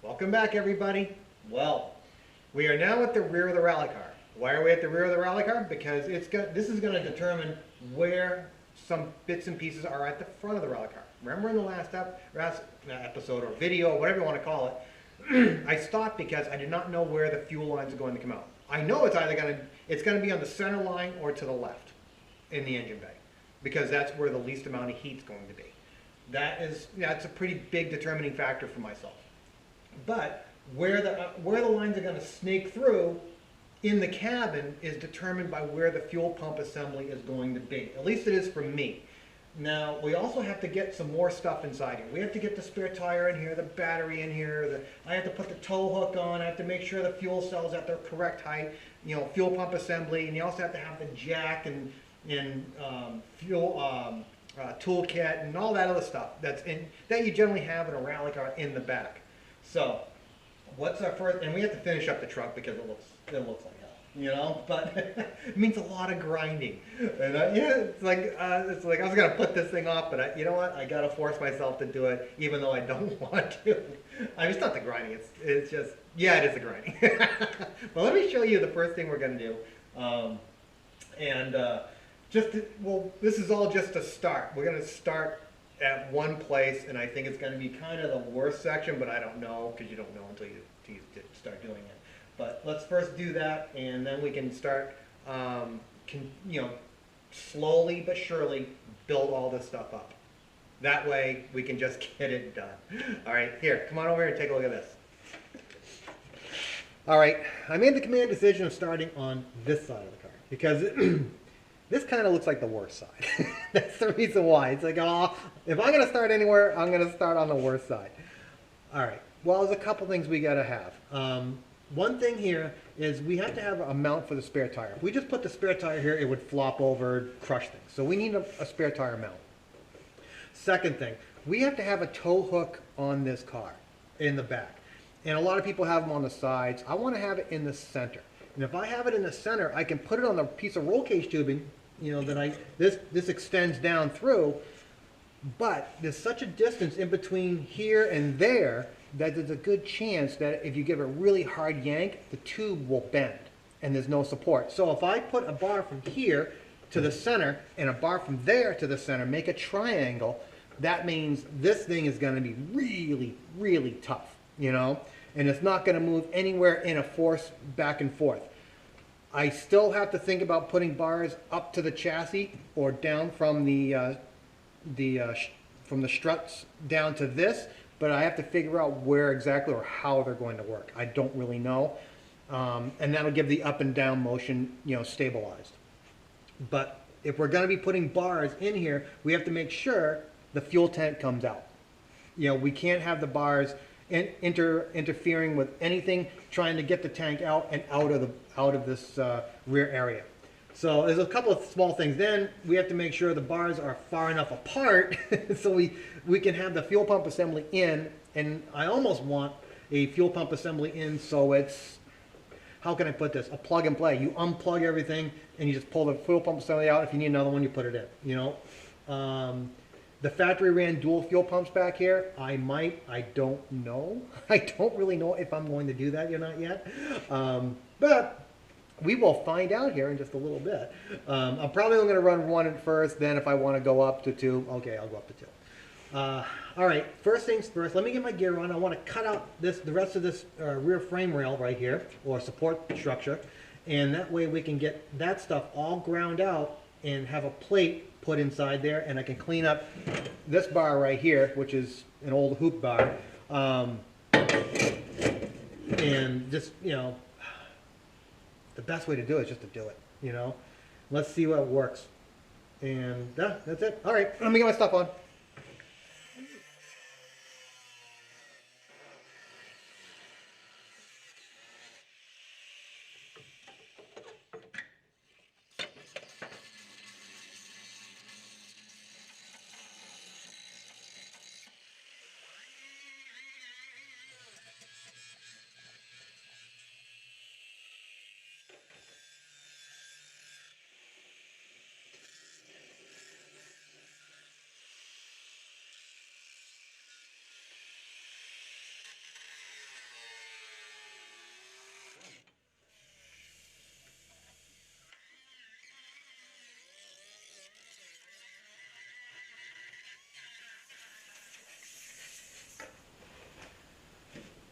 Welcome back, everybody. Well, we are now at the rear of the rally car. Why are we at the rear of the rally car? Because this is going to determine where some bits and pieces are at the front of the rally car. Remember in the last episode or video, whatever you want to call it, I stopped because I did not know where the fuel lines are going to come out. I know it's either going to be on the center line or to the left in the engine bay, because that's where the least amount of heat is going to be. That's a pretty big determining factor for myself. But where the lines are going to snake through in the cabin is determined by where the fuel pump assembly is going to be. At least it is for me. Now, we also have to get some more stuff inside here. We have to get the spare tire in here, the battery in here. I have to put the tow hook on. I have to make sure the fuel cell's at the correct height. Fuel pump assembly, and you also have to have the jack and fuel toolkit and all that other stuff that you generally have in a rally car in the back. So, what's our first? And we have to finish up the truck because it looks like hell, But it means a lot of grinding. And it's like I was gonna put this thing off, but you know what? I gotta force myself to do it, even though I don't want to. I mean, it's not the grinding. It's just it is the grinding. Well, let me show you the first thing we're gonna do, this is all just a start. We're gonna start at one place, and I think it's going to be kind of the worst section, but I don't know, because you don't know until you start doing it. But let's first do that, and then we can start, slowly but surely build all this stuff up. That way, we can just get it done. All right, here, come on over here and take a look at this. All right, I made the command decision of starting on this side of the car, because this kind of looks like the worst side. That's the reason why. It's like, if I'm going to start anywhere, I'm going to start on the worst side. All right. Well, there's a couple things we got to have. One thing here is we have to have a mount for the spare tire. If we just put the spare tire here, it would flop over, crush things. So we need a spare tire mount. Second thing, we have to have a tow hook on this car in the back. And a lot of people have them on the sides. I want to have it in the center. And if I have it in the center, I can put it on the piece of roll cage tubing, this extends down through, but there's such a distance in between here and there that there's a good chance that if you give a really hard yank, the tube will bend and there's no support. So if I put a bar from here to the center and a bar from there to the center, make a triangle, that means this thing is going to be really, really tough, and it's not going to move anywhere in a force back and forth. I still have to think about putting bars up to the chassis or down from the struts down to this, but I have to figure out where exactly or how they're going to work. I don't really know, and that'll give the up and down motion, stabilized. But if we're going to be putting bars in here, we have to make sure the fuel tank comes out. We can't have the bars interfering with anything trying to get the tank out and out of this rear area. So there's a couple of small things. Then we have to make sure the bars are far enough apart so we can have the fuel pump assembly in, and I almost want a fuel pump assembly in so it's, how can I put this, a plug and play. You unplug everything and you just pull the fuel pump assembly out. If you need another one, you put it in, The factory ran dual fuel pumps back here. I don't know. I don't really know if I'm going to do that or not yet. But we will find out here in just a little bit. I'm probably only going to run one at first. Then if I want to go up to two, okay, I'll go up to two. All right, first things first, let me get my gear on. I want to cut out the rest of this rear frame rail right here, or support structure. And that way we can get that stuff all ground out and have a plate put inside there, and I can clean up this bar right here, which is an old hoop bar, and just, the best way to do it is just to do it, Let's see what works. And that's it. All right, let me get my stuff on.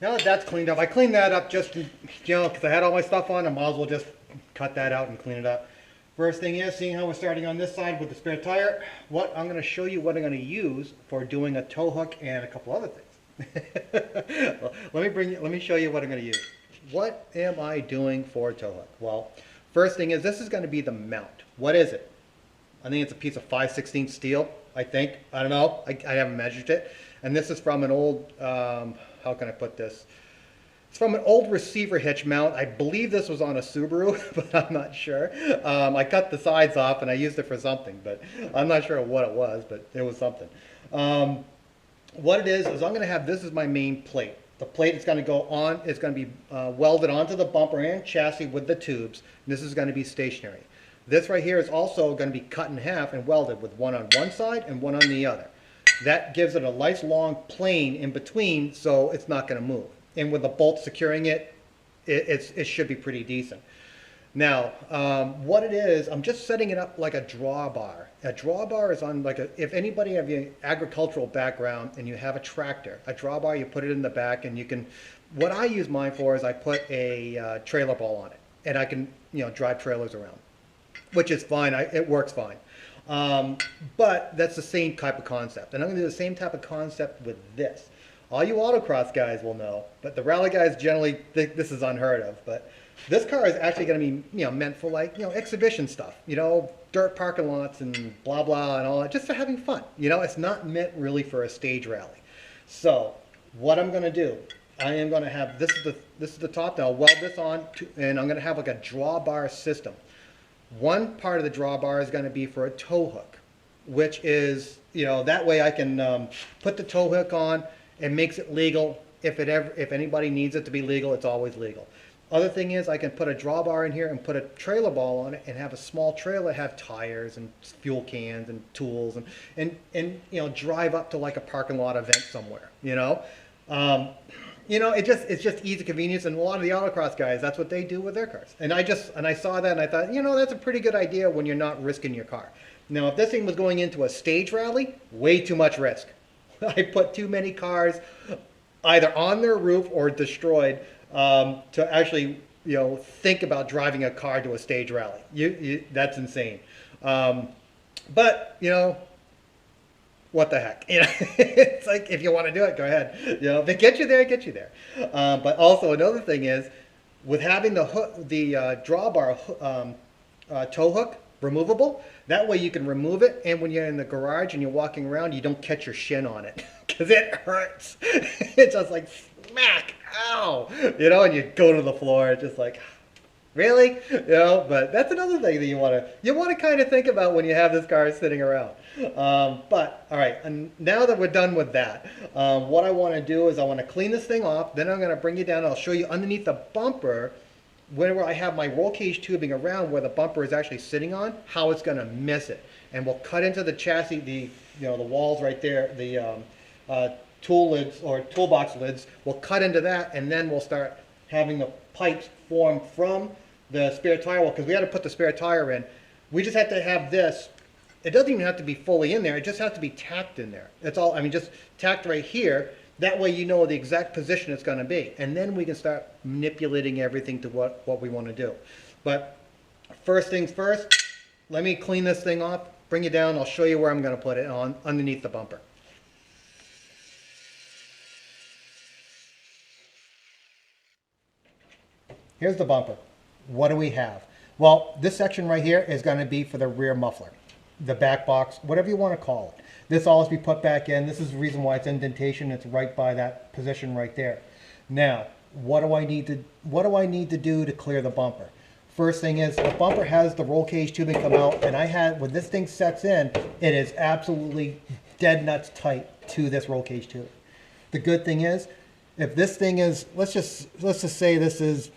Now that that's cleaned up, I cleaned that up just, because I had all my stuff on, I might as well just cut that out and clean it up. First thing is, seeing how we're starting on this side with the spare tire, I'm going to show you what I'm going to use for doing a tow hook and a couple other things. Well, let me show you what I'm going to use. What am I doing for a tow hook? Well, first thing is, this is going to be the mount. What is it? I think it's a piece of 5/16 steel, I think. I don't know. I haven't measured it. And this is from an old, how can I put this? It's from an old receiver hitch mount. I believe this was on a Subaru, but I'm not sure. I cut the sides off and I used it for something, but I'm not sure what it was, but it was something. What it is I'm going to have, this is my main plate. The plate is going to go on, it's going to be welded onto the bumper and chassis with the tubes. This is going to be stationary. This right here is also going to be cut in half and welded with one on one side and one on the other. That gives it a nice long plane in between, so it's not going to move. And with the bolt securing it, it should be pretty decent. Now, what it is, I'm just setting it up like a drawbar. A drawbar is on like if anybody have an agricultural background and you have a tractor, a drawbar, you put it in the back and you can, what I use mine for is I put a trailer ball on it and I can, drive trailers around, which is fine. It works fine. But that's the same type of concept. And I'm going to do the same type of concept with this. All you autocross guys will know, but the rally guys generally think this is unheard of. But this car is actually going to be, meant for like, exhibition stuff, dirt parking lots and blah, blah, and all that, just for having fun. It's not meant really for a stage rally. So what I'm going to do, I am going to have, this is the top, now I'll weld this on, and I'm going to have like a drawbar system. One part of the drawbar is going to be for a tow hook, which is, that way I can put the tow hook on. It makes it legal. If anybody needs it to be legal, it's always legal. Other thing is I can put a drawbar in here and put a trailer ball on it and have a small trailer have tires and fuel cans and tools and drive up to like a parking lot event somewhere. It's just easy convenience, and a lot of the autocross guys, that's what they do with their cars. And I saw that and I thought, that's a pretty good idea when you're not risking your car. Now, if this thing was going into a stage rally, way too much risk. I put too many cars either on their roof or destroyed to actually, think about driving a car to a stage rally. That's insane. But, what the heck? It's like, if you want to do it, go ahead. If it gets you there, it gets you there. But also another thing is, with having the drawbar tow hook removable, that way you can remove it, and when you're in the garage and you're walking around, you don't catch your shin on it because it hurts. It's just like smack, ow, and you go to the floor. It's just like, really, But that's another thing that you want to kind of think about when you have this car sitting around. But all right, and now that we're done with that, what I want to do is I want to clean this thing off. Then I'm going to bring you down. I'll show you underneath the bumper, whenever I have my roll cage tubing around where the bumper is actually sitting on, how it's going to miss it. And we'll cut into the chassis, the walls right there, the tool lids or toolbox lids. We'll cut into that, and then we'll start having the pipes form from the spare tire wheel, because we had to put the spare tire in. We just have to have this. It doesn't even have to be fully in there. It just has to be tacked in there. That's all. I mean, just tacked right here. That way you know the exact position it's going to be. And then we can start manipulating everything to what we want to do. But first things first, let me clean this thing off, bring it down. I'll show you where I'm going to put it on underneath the bumper. Here's the bumper. What do we have? Well, this section right here is going to be for the rear muffler, the back box, whatever you want to call it. This all has to be put back in. This is the reason why it's indentation. It's right by that position right there. Now, what do I need to do to clear the bumper? First thing is, the bumper has the roll cage tubing come out, and when this thing sets in, it is absolutely dead nuts tight to this roll cage tubing. The good thing is, if this thing is, let's just say this is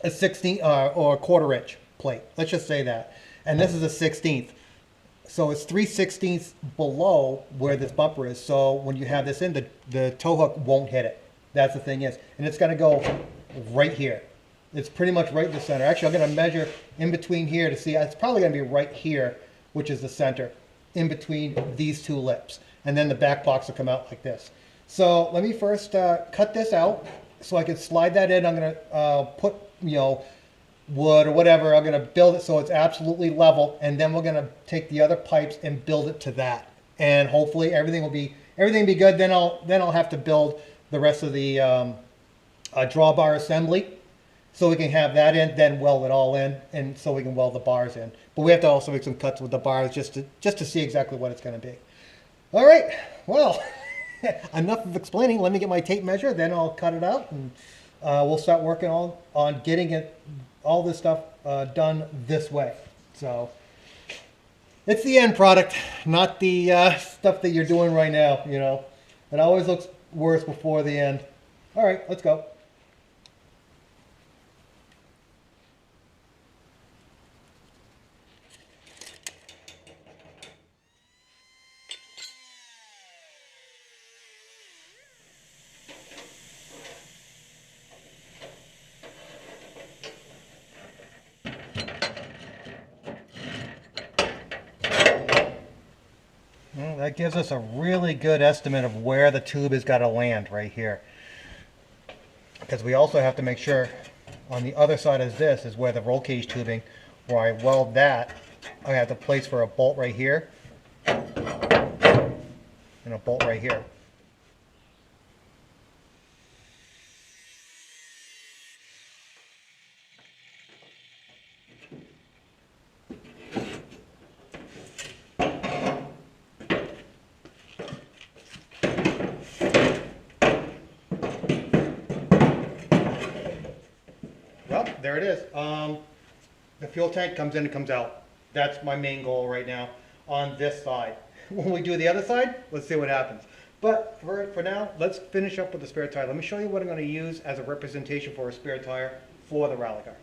a 16 or a 1/4 inch plate. Let's just say that, and this is a 1/16. So it's 3/16 below where this bumper is. So when you have this in, the tow hook won't hit it. That's the thing is, and it's going to go right here. It's pretty much right in the center. Actually, I'm going to measure in between here to see. It's probably going to be right here, which is the center, in between these two lips. And then the back box will come out like this. So let me first cut this out so I can slide that in. I'm going to put, wood or whatever. I'm going to build it so it's absolutely level, and then we're going to take the other pipes and build it to that. And hopefully everything will be good. Then I'll have to build the rest of the drawbar assembly so we can have that in, then weld it all in, and so we can weld the bars in. But we have to also make some cuts with the bars just to see exactly what it's going to be. All right, well, enough of explaining. Let me get my tape measure, then I'll cut it out, and we'll start working on getting all this stuff done this way. So it's the end product, not the stuff that you're doing right now. It always looks worse before the end. All right, let's go. Well, that gives us a really good estimate of where the tube has got to land right here. Because we also have to make sure on the other side of this is where the roll cage tubing, where I weld that, I have to place for a bolt right here and a bolt right here. Well, there it is. The fuel tank comes in and comes out. That's my main goal right now on this side. When we do the other side, let's see what happens. But for now, let's finish up with the spare tire. Let me show you what I'm going to use as a representation for a spare tire for the rally car.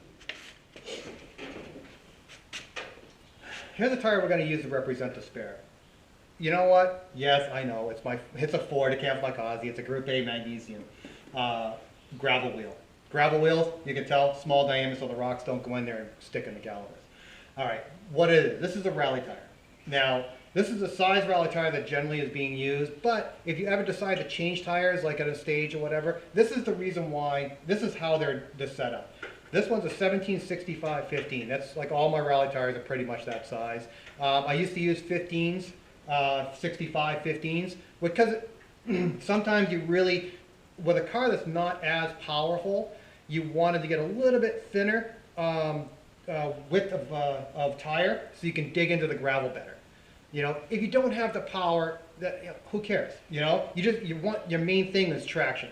Here's a tire we're going to use to represent the spare. You know what? Yes, I know. It's a Ford, a Camp like Aussie. It's a Group A magnesium gravel wheel. Gravel wheels, you can tell, small diameter so the rocks don't go in there and stick in the calipers. All right, what is it? This is a rally tire. Now, this is a size rally tire that generally is being used, but if you ever decide to change tires, like at a stage or whatever, this is the reason why, this is how they're set up. This one's a 1765-15. That's like all my rally tires are pretty much that size. I used to use 15s, 65-15s, because sometimes you really, with a car that's not as powerful, you wanted to get a little bit thinner width of tire so you can dig into the gravel better. If you don't have the power, who cares? You want, your main thing is traction.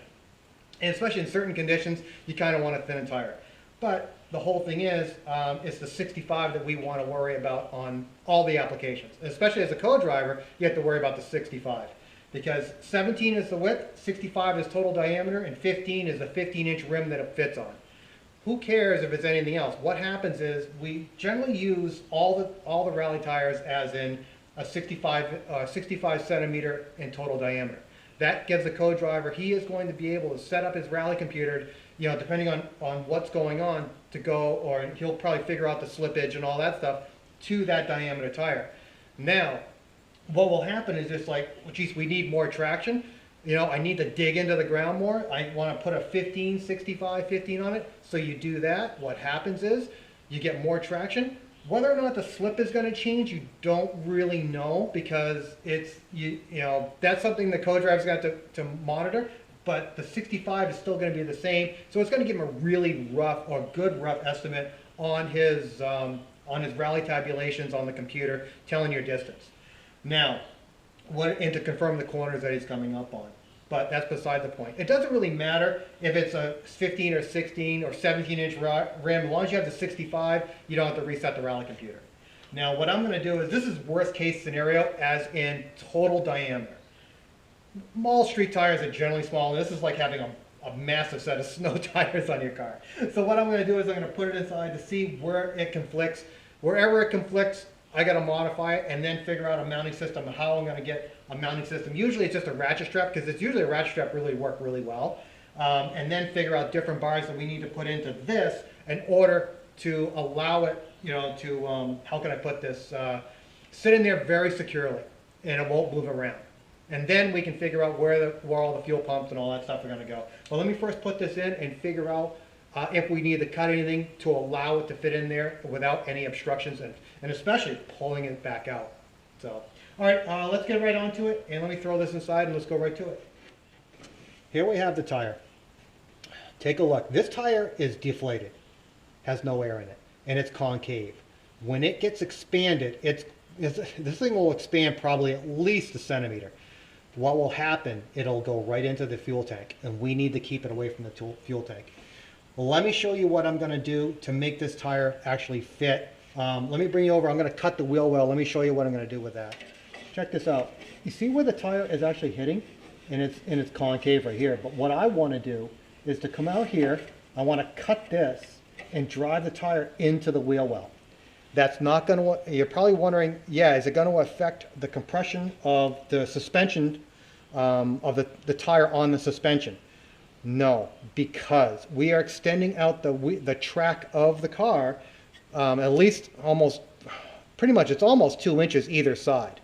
And especially in certain conditions, you kind of want a thin tire. But the whole thing is, it's the 65 that we want to worry about on all the applications. Especially as a co-driver, you have to worry about the 65. Because 17 is the width, 65 is total diameter, and 15 is the 15-inch rim that it fits on. Who cares if it's anything else? What happens is we generally use all the rally tires as in a 65 centimeter in total diameter. That gives the co-driver, he is going to be able to set up his rally computer, depending on what's going on, to go, or he'll probably figure out the slippage and all that stuff to that diameter tire. Now, what will happen is just like, well, geez, we need more traction. I need to dig into the ground more. I want to put a 15, 65, 15 on it. So you do that. What happens is you get more traction. Whether or not the slip is going to change, you don't really know, because it's, that's something the co-driver's got to monitor. But the 65 is still going to be the same. So it's going to give him a really rough or good rough estimate on his rally tabulations on the computer, telling your distance. Now, and to confirm the corners that he's coming up on. But that's beside the point. It doesn't really matter if it's a 15 or 16 or 17-inch rim. As long as you have the 65, you don't have to reset the rally computer. Now, what I'm going to do is, this is worst case scenario as in total diameter. Mall street tires are generally small. This is like having a massive set of snow tires on your car. So what I'm going to do is I'm going to put it inside to see where it conflicts. Wherever it conflicts, I got to modify it and then figure out a mounting system and how I'm going to get a mounting system. Usually it's just a ratchet strap, because it's usually a ratchet strap work really well. And then figure out different bars that we need to put into this in order to allow it, how can I put this, sit in there very securely and it won't move around. And then we can figure out where all the fuel pumps and all that stuff are gonna go. But let me first put this in and figure out if we need to cut anything to allow it to fit in there without any obstructions and especially pulling it back out. So, all right, let's get right onto it and let me throw this inside and let's go right to it. Here we have the tire. Take a look. This tire is deflated, has no air in it, and it's concave. When it gets expanded, this thing will expand probably at least a centimeter. What will happen, it'll go right into the fuel tank, and we need to keep it away from the fuel tank. Well, let me show you what I'm going to do to make this tire actually fit. Let me bring you over. I'm going to cut the wheel well. Let me show you what I'm going to do with that. Check this out. You see where the tire is actually hitting? And it's concave right here. But what I want to do is to come out here. I want to cut this and drive the tire into the wheel well. That's not going to, you're probably wondering, yeah, is it going to affect the compression of the suspension, of the tire on the suspension? No, because we are extending out the track of the car, at least almost, pretty much it's almost 2 inches either side.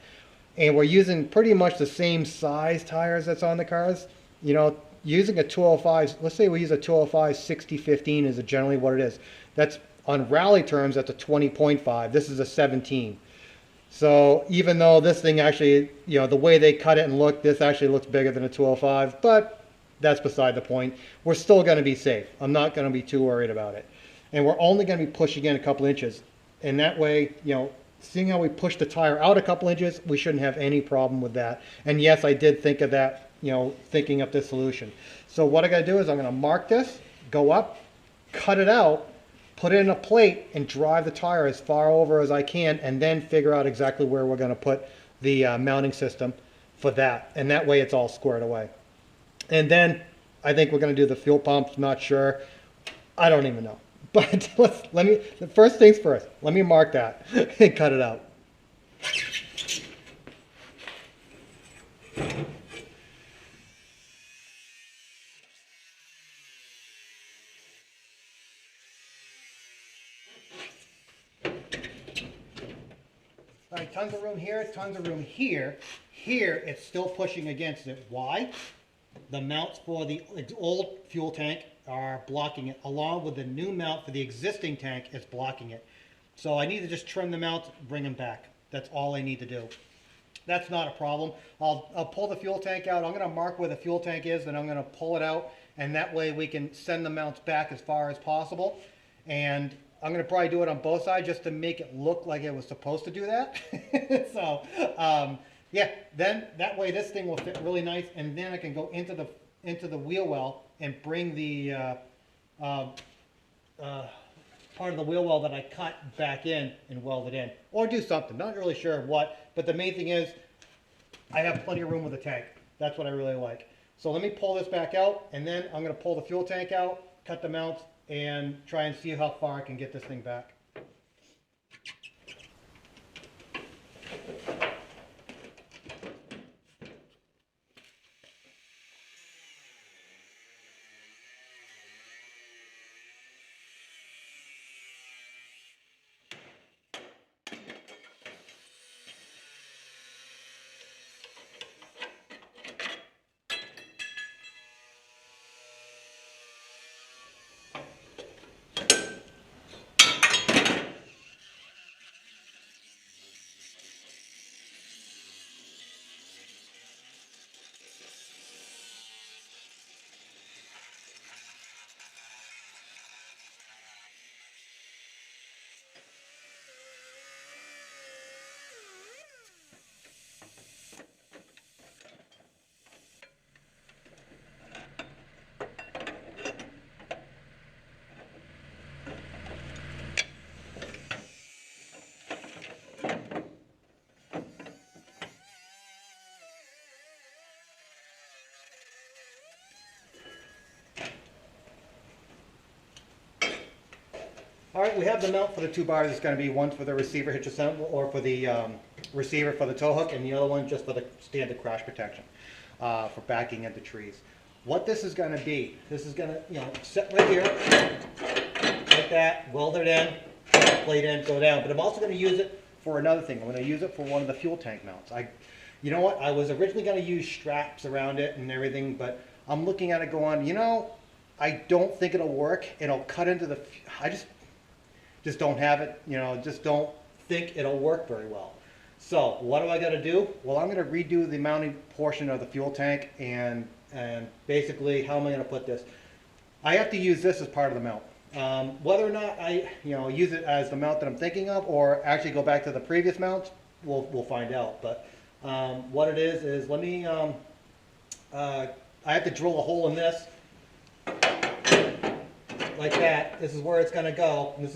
And we're using pretty much the same size tires that's on the cars. You know, using a 205, let's say we use a 205 60-15 is generally what it is. That's on rally terms, that's a 20.5. This is a 17. So even though this thing actually, you know, the way they cut it and look, this actually looks bigger than a 205, but that's beside the point. We're still going to be safe. I'm not going to be too worried about it. And we're only going to be pushing in a couple inches. And that way, you know, seeing how we push the tire out a couple inches, we shouldn't have any problem with that. And yes, I did think of that, you know, thinking of this solution. So what I got to do is I'm going to mark this, go up, cut it out, put it in a plate, and drive the tire as far over as I can, and then figure out exactly where we're going to put the mounting system for that. And that way it's all squared away. And then I think we're going to do the fuel pumps, not sure. I don't even know. But first things first, let me mark that and cut it out. All right, tons of room here, tons of room here. Here, it's still pushing against it. Why? The mounts for the old fuel tank are blocking it, along with the new mount for the existing tank is blocking it. So I need to just trim them out, bring them back. That's all I need to do. That's not a problem. I'll pull the fuel tank out. I'm going to mark where the fuel tank is, and I'm going to pull it out, and that way we can send the mounts back as far as possible. And I'm going to probably do it on both sides just to make it look like it was supposed to do that. So, yeah, then that way this thing will fit really nice, and then I can go into the wheel well and bring the part of the wheel well that I cut back in and weld it in. Or do something, not really sure what, but the main thing is I have plenty of room with the tank. That's what I really like. So let me pull this back out, and then I'm going to pull the fuel tank out, cut the mounts, and try and see how far I can get this thing back. All right, we have the mount for the two bars. It's going to be one for the receiver hitch assembly, or for the receiver for the tow hook, and the other one just for the standard crash protection for backing into trees. What this is going to be, this is going to, you know, sit right here, like that, weld it in, plate in, go down. But I'm also going to use it for another thing. I'm going to use it for one of the fuel tank mounts. You know what? I was originally going to use straps around it and everything, but I'm looking at it going, you know, I don't think it'll work. It'll cut into the, I just don't have it, you know, just don't think it'll work very well. So what do I got to do? Well, I'm going to redo the mounting portion of the fuel tank, and basically how am I going to put this? I have to use this as part of the mount. Whether or not I, you know, use it as the mount that I'm thinking of, or actually go back to the previous mounts, we'll find out. But what it is let me, I have to drill a hole in this like that. This is where it's going to go. And this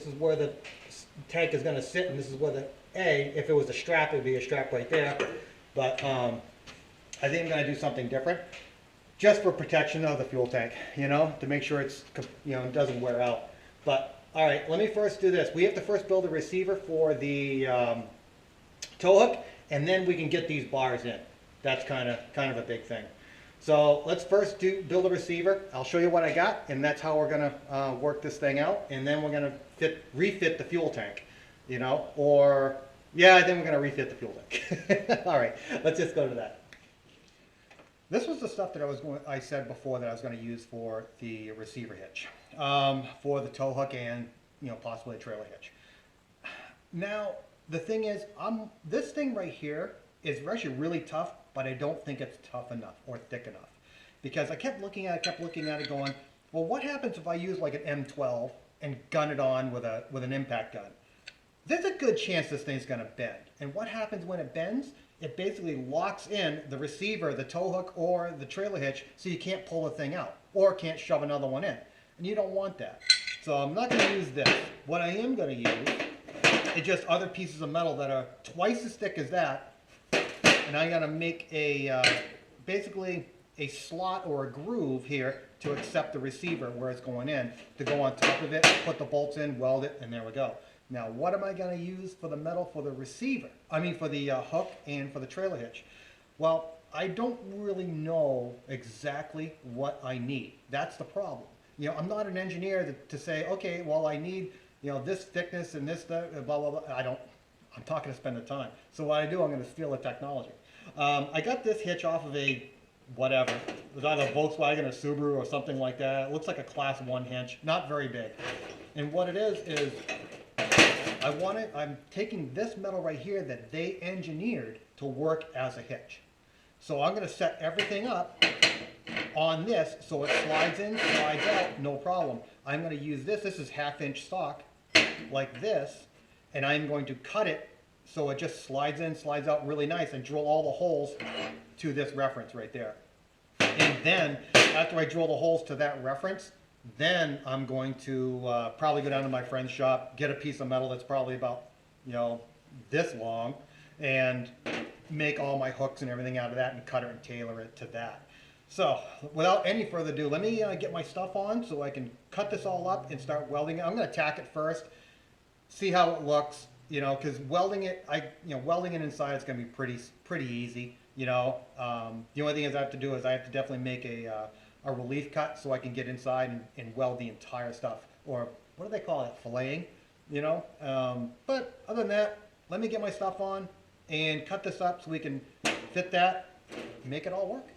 is where the tank is going to sit, and this is where the if it was a strap, it would be a strap right there. But I think I'm going to do something different, just for protection of the fuel tank, you know, to make sure it's, you know, doesn't wear out. But all right, let me first do this. We have to first build a receiver for the tow hook, and then we can get these bars in. That's kind of a big thing. So let's first build a receiver. I'll show you what I got, and that's how we're gonna work this thing out. And then we're gonna refit the fuel tank, you know, or yeah, I think we're gonna refit the fuel tank. All right, let's just go to that. This was the stuff that I said before that I was going to use for the receiver hitch, for the tow hook, and, you know, possibly a trailer hitch. Now the thing is, this thing right here is actually really tough, but I don't think it's tough enough or thick enough, because I kept looking at it, going, well, what happens if I use like an M12 and gun it on with an impact gun? There's a good chance this thing's going to bend, and what happens when it bends? It basically locks in the receiver, the tow hook, or the trailer hitch, so you can't pull the thing out or can't shove another one in. And you don't want that. So I'm not going to use this. What I am going to use is just other pieces of metal that are twice as thick as that. And I'm going to make basically a slot or a groove here to accept the receiver where it's going in, to go on top of it, put the bolts in, weld it, and there we go. Now, what am I going to use for the metal for the receiver? I mean, for the hook and for the trailer hitch? Well, I don't really know exactly what I need. That's the problem. You know, I'm not an engineer to say, okay, well, I need, you know, this thickness and this, blah, blah, blah. I'm not going to spend the time. So what I do, I'm going to steal the technology. I got this hitch off of a, whatever. It was either a Volkswagen or Subaru or something like that. It looks like a class 1 hitch, not very big. And what it is I'm taking this metal right here that they engineered to work as a hitch. So I'm going to set everything up on this so it slides in, slides out, no problem. I'm going to use this. This is 1/2-inch stock, like this, and I'm going to cut it so it just slides in, slides out really nice, and drill all the holes to this reference right there. And then, after I drill the holes to that reference, then I'm going to probably go down to my friend's shop, get a piece of metal that's probably about, you know, this long, and make all my hooks and everything out of that, and cut it and tailor it to that. So without any further ado, let me get my stuff on so I can cut this all up and start welding it. I'm going to tack it first, see how it looks, you know, because welding it inside is going to be pretty easy, you know. The only thing I have to do is I have to definitely make a relief cut so I can get inside and weld the entire stuff, or what do they call it, filleting, you know. But other than that, let me get my stuff on and cut this up so we can fit that, make it all work.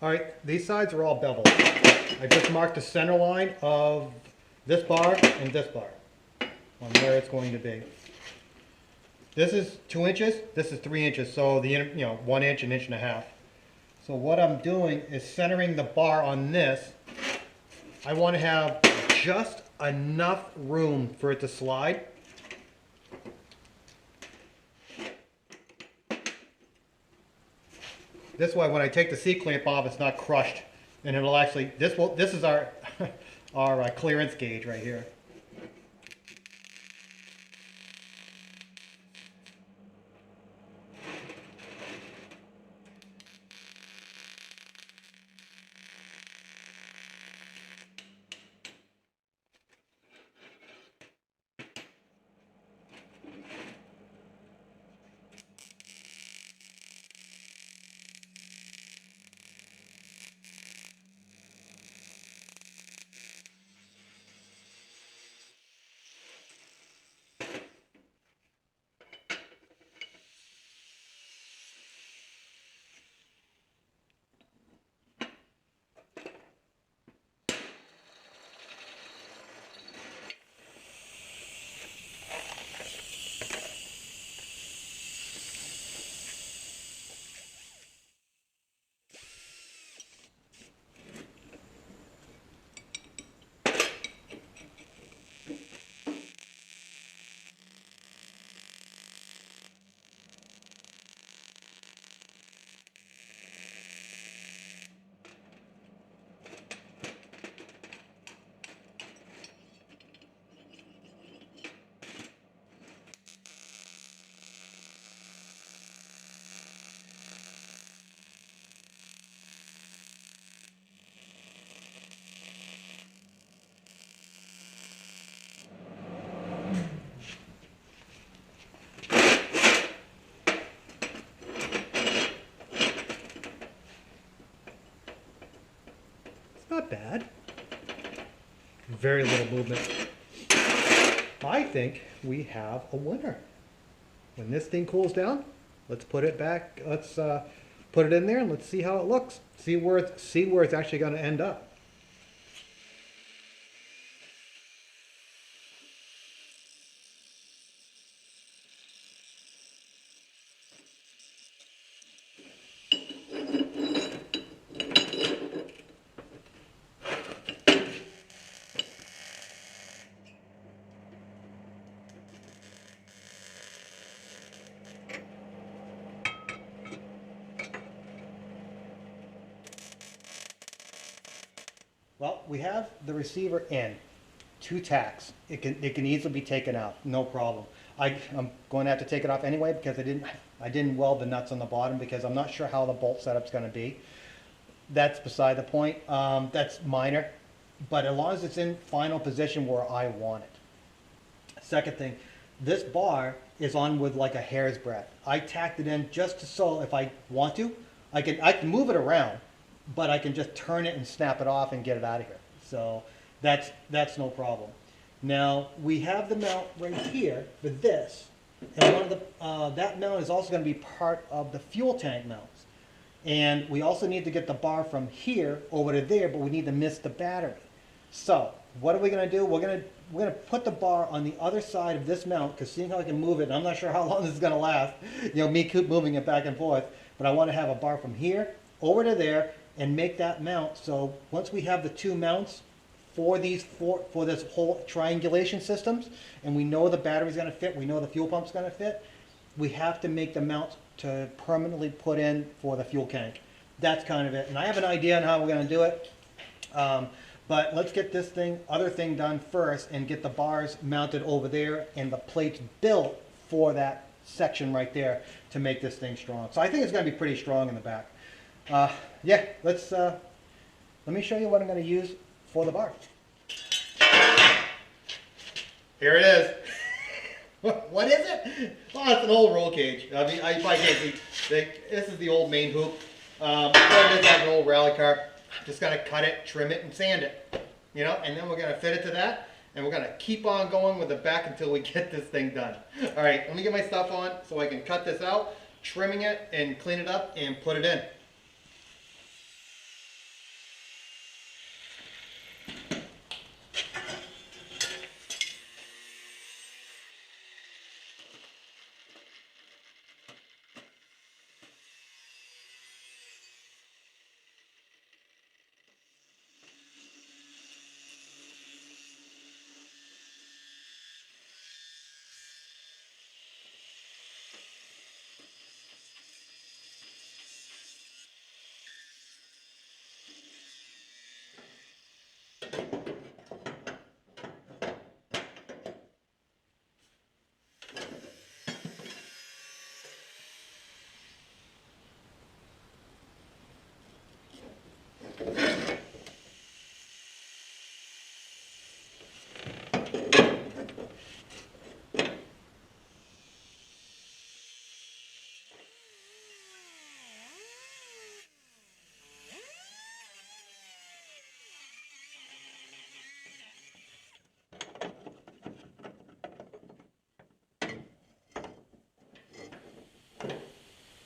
All right, these sides are all beveled. I just marked the center line of this bar and this bar on where it's going to be. This is 2 inches, this is 3 inches, so the 1 inch, 1.5 inches. So what I'm doing is centering the bar on this. I want to have just enough room for it to slide. This way, when I take the C-clamp off, it's not crushed, and it'll actually, this is our our clearance gauge right here. Not bad. Very little movement. I think we have a winner. When this thing cools down, let's put it back. Let's put it in there and let's see how it looks. See where it's actually going to end up. Well, we have the receiver in, 2 tacks. It can easily be taken out, no problem. I'm going to have to take it off anyway because I didn't weld the nuts on the bottom because I'm not sure how the bolt setup's going to be. That's beside the point. That's minor, but as long as it's in final position where I want it. Second thing, this bar is on with like a hair's breadth. I tacked it in just so if I want to, I can move it around, but I can just turn it and snap it off and get it out of here. So that's no problem. Now we have the mount right here for this, and one of the that mount is also going to be part of the fuel tank mounts. And we also need to get the bar from here over to there, but we need to miss the battery. So what are we going to do? We're going to put the bar on the other side of this mount, because seeing how I can move it, and I'm not sure how long this is going to last. Me keep moving it back and forth, but I want to have a bar from here over to there and make that mount. So once we have the 2 mounts for this whole triangulation systems, and we know the battery's going to fit, we know the fuel pump's going to fit, we have to make the mounts to permanently put in for the fuel tank. That's kind of it. And I have an idea on how we're going to do it, but let's get this other thing done first and get the bars mounted over there and the plates built for that section right there to make this thing strong. So I think it's going to be pretty strong in the back. Yeah, let me show you what I'm going to use for the bar. Here it is. What is it? Oh, it's an old roll cage. I mean, I probably can't see. This is the old main hoop. It is like an old rally car. Just going to cut it, trim it, and sand it. And then we're going to fit it to that, and we're going to keep on going with the back until we get this thing done. All right, let me get my stuff on so I can cut this out, trimming it, and clean it up, and put it in.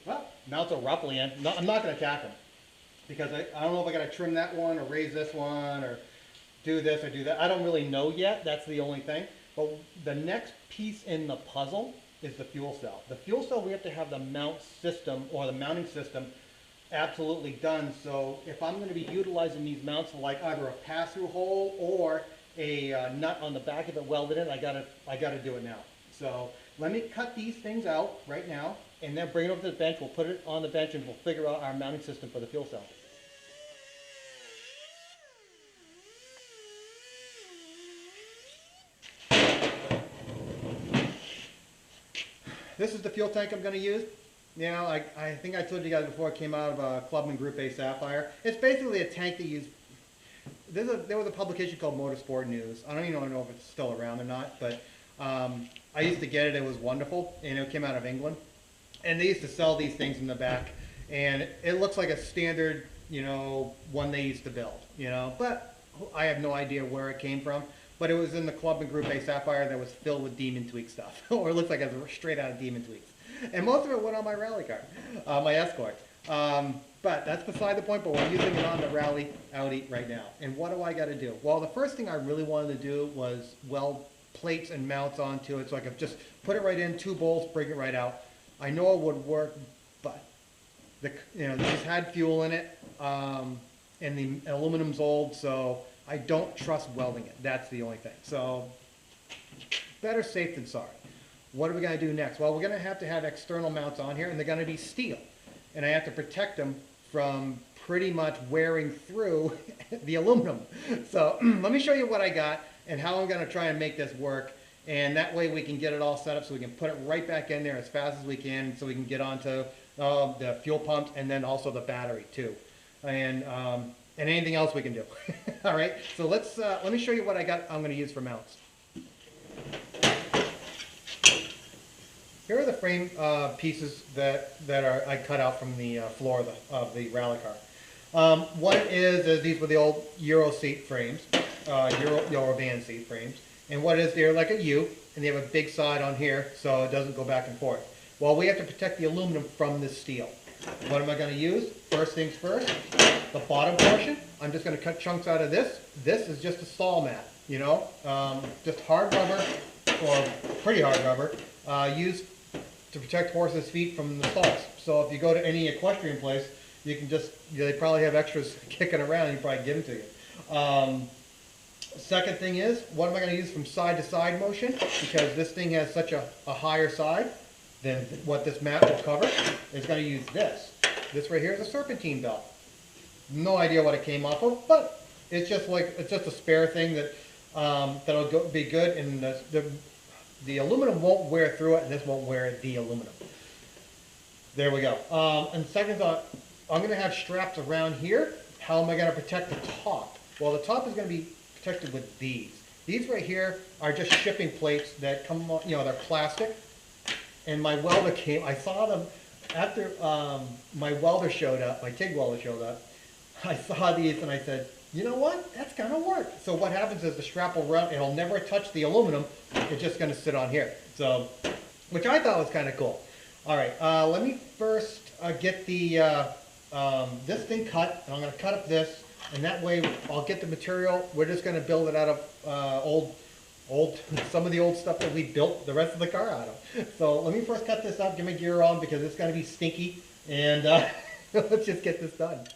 Well, mounts are roughly in. No, I'm not going to tack them because I don't know if I got to trim that one or raise this one or do this or do that. I don't really know yet. That's the only thing. But the next piece in the puzzle is the fuel cell. The fuel cell, we have to have the mount system or the mounting system absolutely done. So if I'm going to be utilizing these mounts for like either a pass-through hole or a nut on the back of it welded in, I gotta do it now. So let me cut these things out right now and then bring it over to the bench. We'll put it on the bench and we'll figure out our mounting system for the fuel cell. This is the fuel tank I'm going to use. I think I told you guys before, it came out of a Clubman Group A Sapphire. It's basically a tank that you use. There was a publication called Motorsport News. I don't even know if it's still around or not, but I used to get it. It was wonderful, and it came out of England. And they used to sell these things in the back, and it looks like a standard you know, one they used to build, you know, but I have no idea where it came from. But it was in the Club and Group A Sapphire that was filled with Demon Tweak stuff, or it looks like it was straight out of Demon Tweaks. And most of it went on my rally car, my Escort. But that's beside the point, but we're using it on the Rally Audi right now. And what do I got to do? Well, the first thing I really wanted to do was weld plates and mounts onto it so I could just put it right in, 2 bolts, bring it right out. I know it would work, but this had fuel in it, and the aluminum's old, so I don't trust welding it. That's the only thing. So better safe than sorry. What are we going to do next? Well, we're going to have external mounts on here, and they're going to be steel. And I have to protect them from pretty much wearing through the aluminum. So let me show you what I got and how I'm going to try and make this work. And that way we can get it all set up so we can put it right back in there as fast as we can so we can get onto the fuel pumps and then also the battery too. And anything else we can do. All right, so let me show you what I got I'm going to use for mounts. Here are the frame pieces that I cut out from the floor of the rally car. One is these were the old Euro seat frames, Euro van seat frames. And what is they're like a U, and they have a big side on here so it doesn't go back and forth. Well, we have to protect the aluminum from this steel. What am I going to use? First things first, the bottom portion, I'm just going to cut chunks out of this. This is just a stall mat, you know, just hard rubber, or pretty hard rubber, used to protect horses' feet from the stalls. So if you go to any equestrian place, you can they probably have extras kicking around, you probably give them to you. Second thing is, what am I going to use from side to side motion? Because this thing has such a higher side than what this mat will cover. It's going to use this. This right here is a serpentine belt. No idea what it came off of, but it's just a spare thing that that'll be good, and the aluminum won't wear through it, and this won't wear the aluminum. There we go. And second thought, I'm going to have straps around here. How am I going to protect the top? Well, the top is going to be protected with these. These right here are just shipping plates that come, you know, they're plastic. And my welder I saw them after my welder showed up, my TIG welder showed up. I saw these and I said, you know what, that's gonna work. So what happens is the strap will run, it'll never touch the aluminum, it's just gonna sit on here. So, which I thought was kind of cool. All right, let me first get this thing cut, and I'm gonna cut up this, and that way I'll get the material. We're just going to build it out of some of the old stuff that we built the rest of the car out of. So let me first cut this up, get my gear on because it's going to be stinky, and let's just get this done.